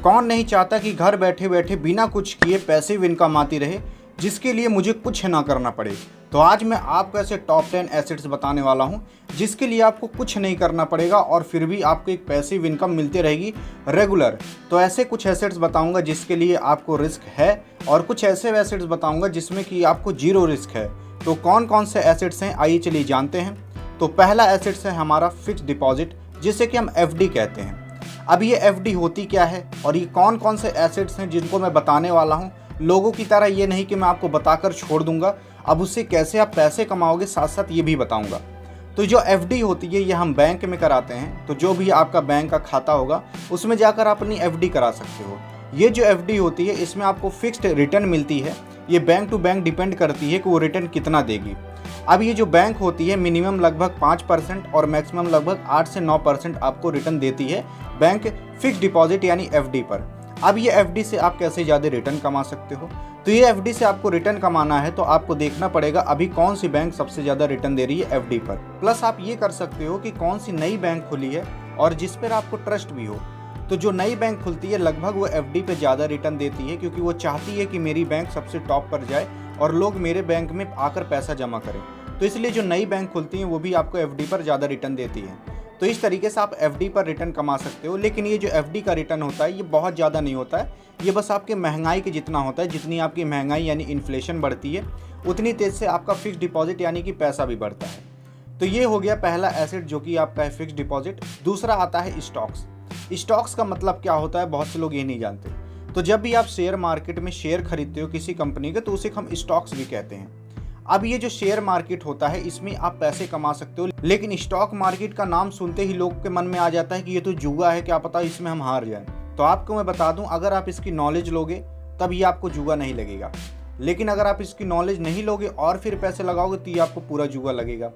कौन नहीं चाहता कि घर बैठे बैठे बिना कुछ किए पैसिव इनकम आती रहे, जिसके लिए मुझे कुछ ना करना पड़े। तो आज मैं आपको ऐसे टॉप 10 एसेट्स बताने वाला हूं जिसके लिए आपको कुछ नहीं करना पड़ेगा और फिर भी आपको एक पैसिव इनकम मिलती रहेगी रेगुलर। तो ऐसे कुछ एसेट्स बताऊंगा जिसके लिए आपको रिस्क है और कुछ ऐसे एसेट्स बताऊंगा जिसमें कि आपको जीरो रिस्क है। तो कौन कौन से एसेट्स हैं, आइए चलिए जानते हैं। तो पहला एसेट्स है हमारा फिक्स डिपॉजिट, जिसे कि हम एफडी कहते हैं। अब ये एफडी होती क्या है और ये कौन कौन से एसेट्स हैं जिनको मैं बताने वाला हूँ। लोगों की तरह ये नहीं कि मैं आपको बताकर छोड़ दूंगा, अब उससे कैसे आप पैसे कमाओगे साथ साथ ये भी बताऊंगा। तो जो एफडी होती है ये हम बैंक में कराते हैं। तो जो भी आपका बैंक का खाता होगा उसमें जाकर आप अपनी एफडी करा सकते हो। ये जो एफडी होती है इसमें आपको फिक्स्ड रिटर्न मिलती है। ये बैंक टू बैंक डिपेंड करती है कि वो रिटर्न कितना देगी। अब ये जो बैंक होती है मिनिमम लगभग 5% और मैक्सिमम लगभग 8 से 9% आपको रिटर्न देती है बैंक फिक्स डिपॉजिट यानी एफडी पर। अब ये एफडी से आप कैसे ज़्यादा रिटर्न कमा सकते हो। तो ये एफडी से आपको रिटर्न कमाना है तो आपको देखना पड़ेगा अभी कौन सी बैंक सबसे ज़्यादा रिटर्न दे रही है एफडी पर। प्लस आप ये कर सकते हो कि कौन सी नई बैंक खुली है और जिस पर आपको ट्रस्ट भी हो। तो जो नई बैंक खुलती है लगभग वो एफडी पे ज़्यादा रिटर्न देती है, क्योंकि वो चाहती है कि मेरी बैंक सबसे टॉप पर जाए और लोग मेरे बैंक में आकर पैसा जमा करें। तो इसलिए जो नई बैंक खुलती हैं वो भी आपको एफडी पर ज़्यादा रिटर्न देती है। तो इस तरीके से आप एफडी पर रिटर्न कमा सकते हो। लेकिन ये जो एफडी का रिटर्न होता है ये बहुत ज़्यादा नहीं होता है, ये बस आपके महंगाई के जितना होता है। जितनी आपकी महंगाई यानी इन्फ्लेशन बढ़ती है उतनी तेज़ से आपका फिक्स डिपॉजिट यानी कि पैसा भी बढ़ता है। तो ये हो गया पहला एसेट जो कि आपका है फिक्स डिपॉजिट। दूसरा आता है स्टॉक्स। स्टॉक्स का मतलब क्या होता है बहुत से लोग ये नहीं जानते। तो जब भी आप शेयर मार्केट में शेयर खरीदते हो किसी कंपनी के तो उसे हम स्टॉक्स भी कहते हैं। अब ये जो शेयर मार्केट होता है इसमें आप पैसे कमा सकते हो, लेकिन स्टॉक मार्केट का नाम सुनते ही लोग के मन में आ जाता है कि ये तो जुआ है, क्या पता इसमें हम हार जाएं। तो आपको मैं बता दूं, अगर आप इसकी नॉलेज लोगे तब ये आपको जुआ नहीं लगेगा, लेकिन अगर आप इसकी नॉलेज नहीं लोगे और फिर पैसे लगाओगे तो ये आपको पूरा जुआ लगेगा।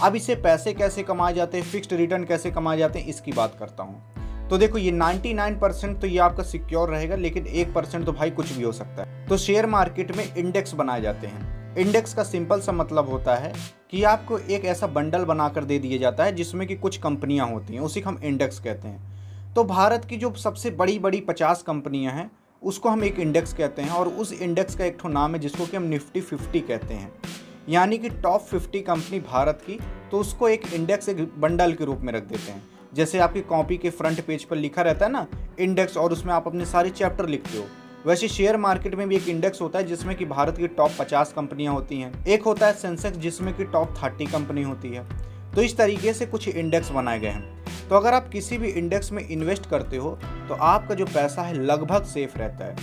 अब इससे पैसे कैसे कमाए जाते हैं, फिक्स्ड रिटर्न कैसे कमाए जाते हैं, इसकी बात करता हूँ। तो देखो ये 99% तो ये आपका सिक्योर रहेगा, लेकिन 1% तो भाई कुछ भी हो सकता है। तो शेयर मार्केट में इंडेक्स बनाए जाते हैं। इंडेक्स का सिंपल सा मतलब होता है कि आपको एक ऐसा बंडल बनाकर दे दिया जाता है जिसमें कि कुछ कंपनियां होती हैं, उसी को हम इंडेक्स कहते हैं। तो भारत की जो सबसे बड़ी बड़ी 50 कंपनियां हैं उसको हम एक इंडेक्स कहते हैं, और उस इंडेक्स का एक ठो नाम है जिसको कि हम निफ्टी 50 कहते हैं, यानी कि टॉप 50 कंपनी भारत की। तो उसको एक इंडेक्स एक बंडल के रूप में रख देते हैं। जैसे आपकी कॉपी के फ्रंट पेज पर लिखा रहता है ना इंडेक्स, और उसमें आप अपने सारे चैप्टर लिखते हो, वैसे शेयर मार्केट में भी एक इंडेक्स होता है जिसमें कि भारत की टॉप 50 कंपनियां होती हैं। एक होता है सेंसेक्स जिसमें कि टॉप 30 कंपनी होती है। तो इस तरीके से कुछ इंडेक्स बनाए गए हैं। तो अगर आप किसी भी इंडेक्स में इन्वेस्ट करते हो तो आपका जो पैसा है लगभग सेफ रहता है,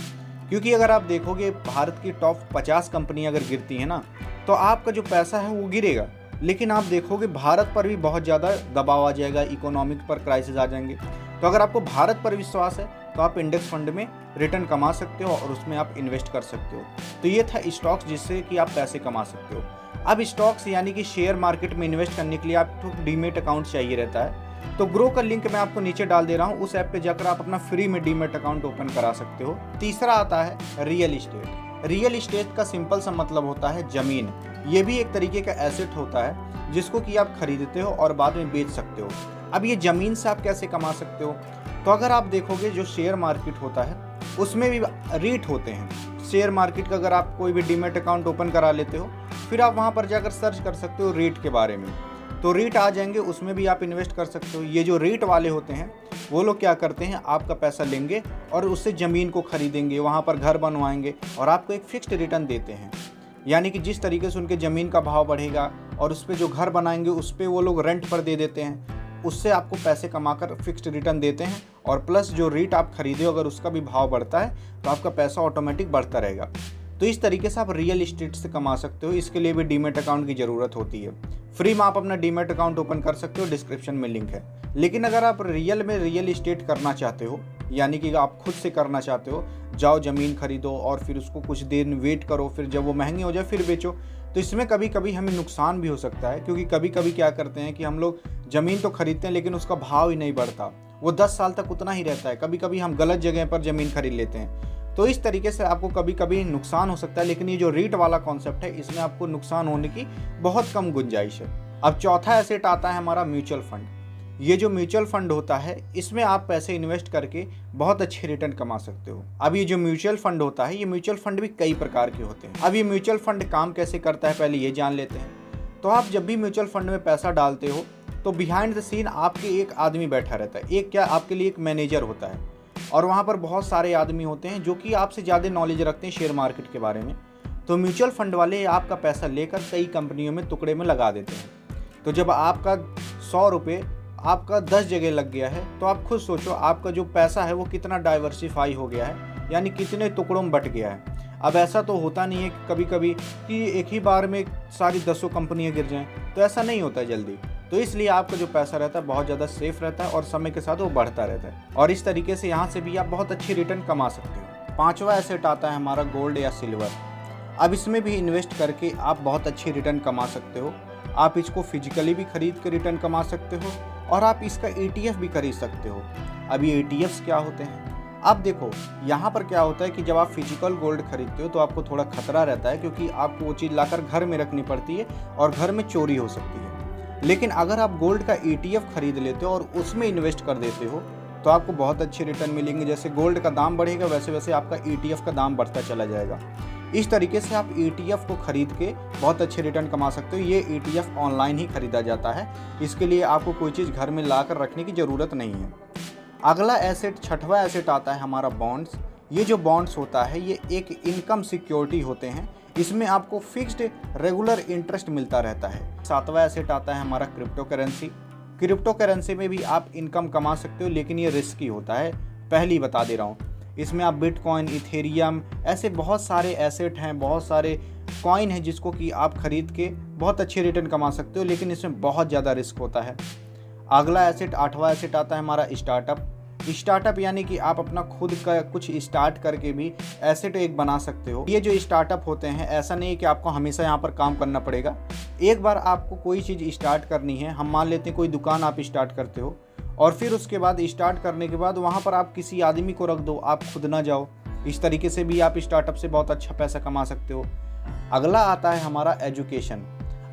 क्योंकि अगर आप देखोगे भारत की टॉप 50 कंपनियां अगर गिरती हैं ना तो आपका जो पैसा है वो गिरेगा, लेकिन आप देखोगे भारत पर भी बहुत ज़्यादा दबाव आ जाएगा, इकोनॉमिक पर क्राइसिस आ जाएंगे। तो अगर आपको भारत पर विश्वास है तो आप इंडेक्स फंड में रिटर्न कमा सकते हो और उसमें आप इन्वेस्ट कर सकते हो। तो ये था स्टॉक्स जिससे कि आप पैसे कमा सकते हो। अब स्टॉक्स यानी कि शेयर मार्केट में इन्वेस्ट करने के लिए आपको डीमेट अकाउंट चाहिए रहता है। तो ग्रो का लिंक मैं आपको नीचे डाल दे रहा हूँ, उस ऐप पे जाकर आप अपना फ्री में डीमेट अकाउंट ओपन करा सकते हो। तीसरा आता है रियल इस्टेट। रियल इस्टेट का सिंपल सा मतलब होता है जमीन। ये भी एक तरीके का एसेट होता है जिसको कि आप खरीदते हो और बाद में बेच सकते हो। अब ये ज़मीन से आप कैसे कमा सकते हो। तो अगर आप देखोगे जो शेयर मार्केट होता है उसमें भी रीट होते हैं। शेयर मार्केट का अगर आप कोई भी डीमेट अकाउंट ओपन करा लेते हो फिर आप वहाँ पर जाकर सर्च कर सकते हो रीट के बारे में, तो रीट आ जाएंगे, उसमें भी आप इन्वेस्ट कर सकते हो। ये जो रीट वाले होते हैं वो लोग क्या करते हैं, आपका पैसा लेंगे और उससे ज़मीन को खरीदेंगे, वहाँ पर घर बनवाएंगे और आपको एक फिक्स्ड रिटर्न देते हैं। यानी कि जिस तरीके से उनके ज़मीन का भाव बढ़ेगा और उस पर जो घर बनाएंगे उस पर वो लोग रेंट पर दे देते हैं, उससे आपको पैसे कमाकर फिक्स्ड रिटर्न देते हैं। और प्लस जो रीट आप खरीदे अगर उसका भी भाव बढ़ता है तो आपका पैसा ऑटोमेटिक बढ़ता रहेगा। तो इस तरीके से आप रियल इस्टेट से कमा सकते हो। इसके लिए भी डीमेट अकाउंट की ज़रूरत होती है। फ्री में आप अपना डीमेट अकाउंट ओपन कर सकते हो, डिस्क्रिप्शन में लिंक है। लेकिन अगर आप रियल में रियल इस्टेट करना चाहते हो, यानी कि आप खुद से करना चाहते हो, जाओ ज़मीन खरीदो और फिर उसको कुछ दिन वेट करो, फिर जब वो महंगी हो जाए फिर बेचो, तो इसमें कभी कभी हमें नुकसान भी हो सकता है। क्योंकि कभी कभी क्या करते हैं कि हम लोग ज़मीन तो खरीदते हैं लेकिन उसका भाव ही नहीं बढ़ता, वो 10 साल तक उतना ही रहता है। कभी कभी हम गलत जगह पर ज़मीन खरीद लेते हैं, तो इस तरीके से आपको कभी कभी नुकसान हो सकता है। लेकिन ये जो रीट वाला कॉन्सेप्ट है इसमें आपको नुकसान होने की बहुत कम गुंजाइश है। अब चौथा एसेट आता है हमारा म्यूचुअल फंड। ये जो म्यूचुअल फंड होता है इसमें आप पैसे इन्वेस्ट करके बहुत अच्छे रिटर्न कमा सकते हो। अब ये जो म्यूचुअल फंड होता है, ये म्यूचुअल फंड भी कई प्रकार के होते हैं। अब ये म्यूचुअल फंड काम कैसे करता है पहले ये जान लेते हैं। तो आप जब भी म्यूचुअल फंड में पैसा डालते हो तो बिहाइंड द सीन आपके एक आदमी बैठा रहता है, एक क्या आपके लिए एक मैनेजर होता है, और वहाँ पर बहुत सारे आदमी होते हैं जो कि आपसे ज़्यादा नॉलेज रखते हैं शेयर मार्केट के बारे में। तो म्यूचुअल फंड वाले आपका पैसा लेकर कई कंपनियों में टुकड़े में लगा देते हैं। तो जब आपका 100 रुपये आपका 10 जगह लग गया है तो आप खुद सोचो आपका जो पैसा है वो कितना डाइवर्सिफाई हो गया है, यानी कितने टुकड़ों में बट गया है। अब ऐसा तो होता नहीं है कि कभी कभी कि एक ही बार में सारी 10 कंपनियां गिर जाएं, तो ऐसा नहीं होता जल्दी। तो इसलिए आपका जो पैसा रहता है बहुत ज़्यादा सेफ रहता है और समय के साथ वो बढ़ता रहता है, और इस तरीके से यहाँ से भी आप बहुत अच्छी रिटर्न कमा सकते हो। पांचवा एसेट आता है हमारा गोल्ड या सिल्वर। अब इसमें भी इन्वेस्ट करके आप बहुत अच्छी रिटर्न कमा सकते हो। आप इसको फिजिकली भी खरीद के रिटर्न कमा सकते हो और आप इसका ETF भी खरीद सकते हो। अब ये ETFs क्या होते हैं? अब देखो यहाँ पर क्या होता है कि जब आप फिजिकल गोल्ड खरीदते हो तो आपको थोड़ा खतरा रहता है, क्योंकि आपको वो चीज़ लाकर घर में रखनी पड़ती है और घर में चोरी हो सकती है। लेकिन अगर आप गोल्ड का ETF खरीद लेते हो और उसमें इन्वेस्ट कर देते हो तो आपको बहुत अच्छे रिटर्न मिलेंगे। जैसे गोल्ड का दाम बढ़ेगा वैसे वैसे आपका ETF का दाम बढ़ता चला जाएगा। इस तरीके से आप ETF को खरीद के बहुत अच्छे रिटर्न कमा सकते हो। ये ETF ऑनलाइन ही खरीदा जाता है, इसके लिए आपको कोई चीज़ घर में ला कर रखने की ज़रूरत नहीं है। अगला एसेट, छठवां एसेट आता है हमारा बॉन्ड्स। ये जो बॉन्ड्स होता है ये एक इनकम सिक्योरिटी होते हैं, इसमें आपको फिक्स्ड रेगुलर इंटरेस्ट मिलता रहता है। सातवां एसेट आता है हमारा क्रिप्टो करेंसी। क्रिप्टो करेंसी में भी आप इनकम कमा सकते हो, लेकिन ये रिस्की होता है, पहले ही बता दे रहा हूँ। इसमें आप बिटकॉइन, इथेरियम, ऐसे बहुत सारे एसेट हैं, बहुत सारे कॉइन हैं जिसको कि आप खरीद के बहुत अच्छे रिटर्न कमा सकते हो, लेकिन इसमें बहुत ज़्यादा रिस्क होता है। अगला एसेट, आठवां एसेट आता है हमारा स्टार्टअप। स्टार्टअप यानी कि आप अपना खुद का कुछ स्टार्ट करके भी एसेट एक बना सकते हो। ये जो स्टार्टअप होते हैं ऐसा नहीं है कि आपको हमेशा यहाँ पर काम करना पड़ेगा। एक बार आपको कोई चीज़ स्टार्ट करनी है, हम मान लेते हैं कोई दुकान आप स्टार्ट करते हो, और फिर उसके बाद स्टार्ट करने के बाद वहाँ पर आप किसी आदमी को रख दो, आप खुद ना जाओ। इस तरीके से भी आप स्टार्टअप से बहुत अच्छा पैसा कमा सकते हो। अगला आता है हमारा एजुकेशन।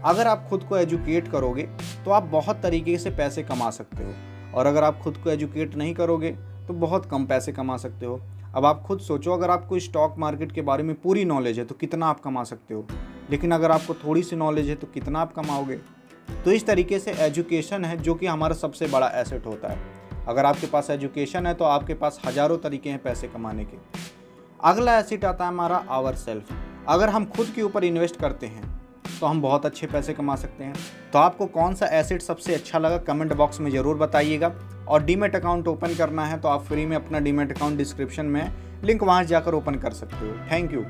अगर आप खुद को एजुकेट करोगे तो आप बहुत तरीके से पैसे कमा सकते हो, और अगर आप खुद को एजुकेट नहीं करोगे तो बहुत कम पैसे कमा सकते हो। अब आप खुद सोचो, अगर आपको स्टॉक मार्केट के बारे में पूरी नॉलेज है तो कितना आप कमा सकते हो, लेकिन अगर आपको थोड़ी सी नॉलेज है तो कितना आप कमाओगे। तो इस तरीके से एजुकेशन है जो कि हमारा सबसे बड़ा एसेट होता है। अगर आपके पास एजुकेशन है तो आपके पास हज़ारों तरीके हैं पैसे कमाने के। अगला एसेट आता है हमारा आवर सेल्फ। अगर हम खुद के ऊपर इन्वेस्ट करते हैं तो हम बहुत अच्छे पैसे कमा सकते हैं। तो आपको कौन सा एसेट सबसे अच्छा लगा कमेंट बॉक्स में ज़रूर बताइएगा। और डीमैट अकाउंट ओपन करना है तो आप फ्री में अपना डीमैट अकाउंट डिस्क्रिप्शन में लिंक, वहाँ जाकर ओपन कर सकते हो। Thank you.